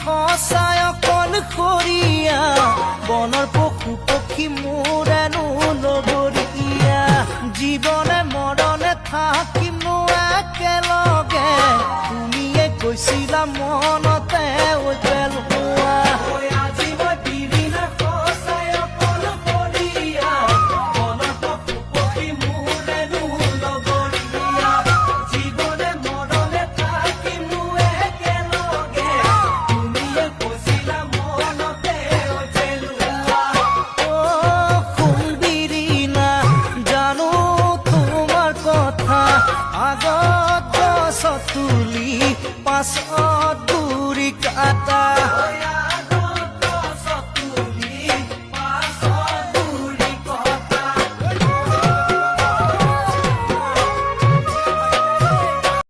সঁচাই অকলশৰীয়া বনৰ পশু পক্ষী মোৰেনো লগৰীয়া জীৱনে মৰণে থাকিমনো একেলগে তুমিয়ে কৈছিলা মনতে পেলোৱা আজি মই বিৰিণা সঁচাই অকলশৰীয়া বনৰ পশু পক্ষী মোৰেনো লগৰীয়া জীৱনে মৰণে থাকিমনো একেলগে তুমিয়ে কৈছিলা মনতে পেলোৱা শুন বিৰিণা জানো তোমাৰ কথা আগত গছত তুলি পাছত গুৰি কাটা